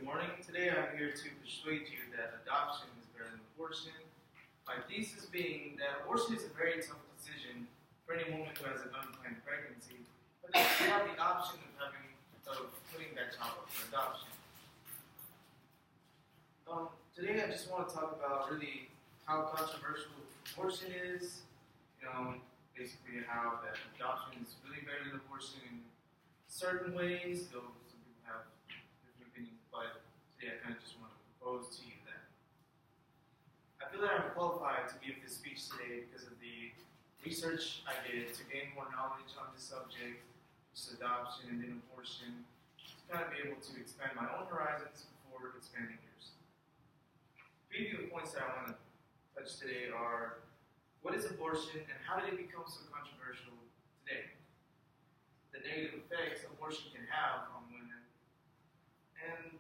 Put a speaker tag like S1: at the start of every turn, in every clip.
S1: morning. Today I'm here to persuade you that adoption is better than abortion. My thesis being that abortion is a very tough decision for any woman who has an unplanned pregnancy, but they have the option of putting that child up for adoption. Today I just want to talk about really how controversial abortion is, basically how that adoption is really better than abortion in certain ways, though some people have different opinions, but today I kind of just want to propose to you that I feel that I'm qualified to give this speech today because of the research I did to gain more knowledge on this subject, which is adoption and then abortion, to kind of be able to expand my own horizons before expanding yours. Three of the points that I want to touch today are: what is abortion and how did it become so controversial today? The negative effects abortion can have on women, and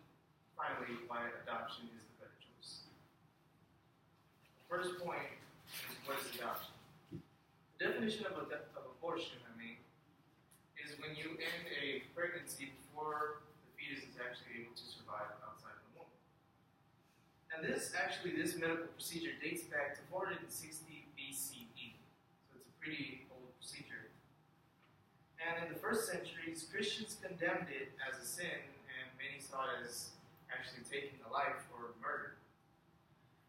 S1: finally, why adoption is the better choice. The first point is, what is adoption? The definition of abortion, is when you end a pregnancy before the fetus is actually able to survive outside of the womb. And this medical procedure dates back to 460 BCE, so it's a pretty old procedure. And in the first centuries, Christians condemned it as a sin, and many saw it as actually taking a life or murder.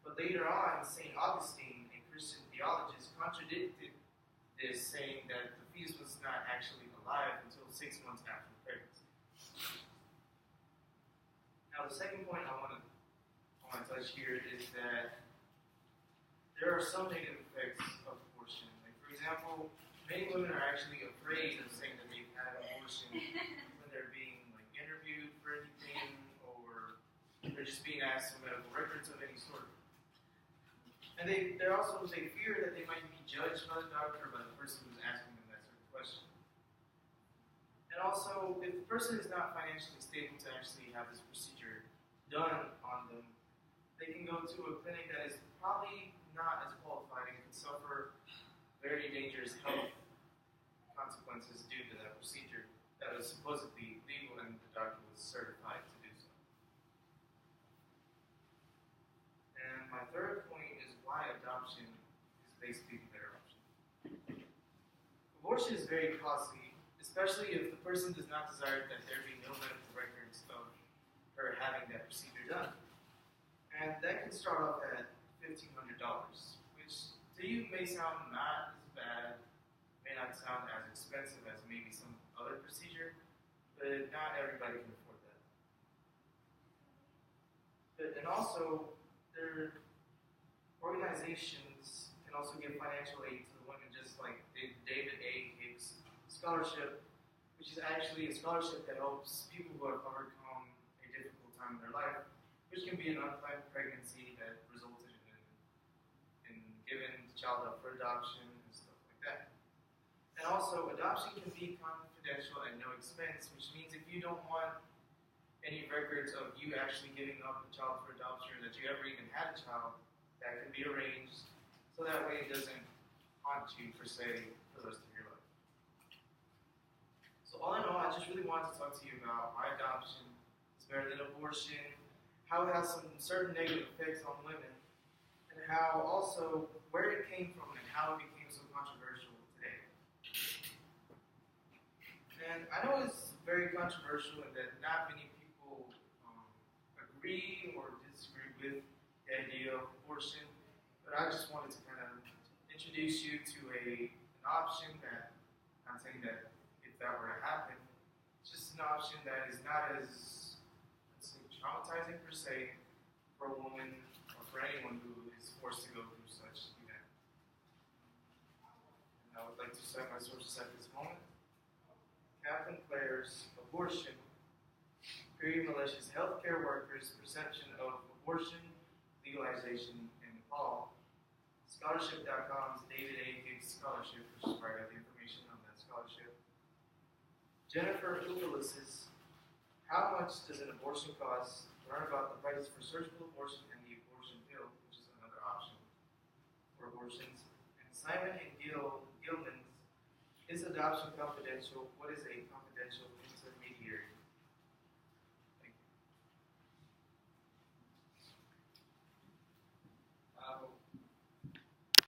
S1: But later on, St. Augustine, a Christian theologist, contradicted this, saying that the fetus was not actually alive until 6 months after pregnancy. Now, the second point I want to touch here is that there are some negative effects of abortion. Like, for example, many women are actually afraid of saying that they've had an abortion when they're being interviewed for anything, or they're just being asked for medical records of any sort. And they fear that they might be judged by the doctor or by the person who's asking them that sort of question. And also, if the person is not financially stable to actually have this procedure done on them, they can go to a clinic that is probably not as qualified and can suffer very dangerous health consequences due to that procedure that was supposedly legal and the doctor was certified to do so. And my third point is why adoption is basically the better option. Abortion is very costly, especially if the person does not desire that there be no medical records of her having that procedure done. And that can start off at $1,500, which to you may sound not as bad, may not sound as expensive as maybe some other procedure, but not everybody can afford that. And also, their organizations can also give financial aid to the women, just like the David A. Hicks Scholarship, which is actually a scholarship that helps people who have overcome a difficult time in their life, which can be an unplanned pregnancy that resulted in giving the child up for adoption and stuff like that. And also, adoption can be confidential at no expense, which means if you don't want any records of you actually giving up the child for adoption or that you ever even had a child, that can be arranged so that way it doesn't haunt you, per se, for the rest of your life. So all in all, I just really wanted to talk to you about why adoption is better than abortion, how it has some certain negative effects on women, and how also where it came from and how it became so controversial today. And I know it's very controversial and that not many people agree or disagree with the idea of abortion, but I just wanted to kind of introduce you to an option that, I'm not saying that if that were to happen, it's just an option that is not as traumatizing per se for a woman or for anyone who is forced to go through such event. And I would like to cite my sources at this moment. Kathleen Clare's Abortion, Period Malicious Healthcare Workers' Perception of Abortion Legalization in Nepal. Scholarship.com's David A. Hicks Scholarship, which is where I got the information on that scholarship. Jennifer Ubelis's How Much Does an Abortion Cost? Learn about the prices for surgical abortion and the abortion pill, which is another option for abortions. And Simon and Gilman's Is Adoption Confidential? What is a Confidential Intermediary?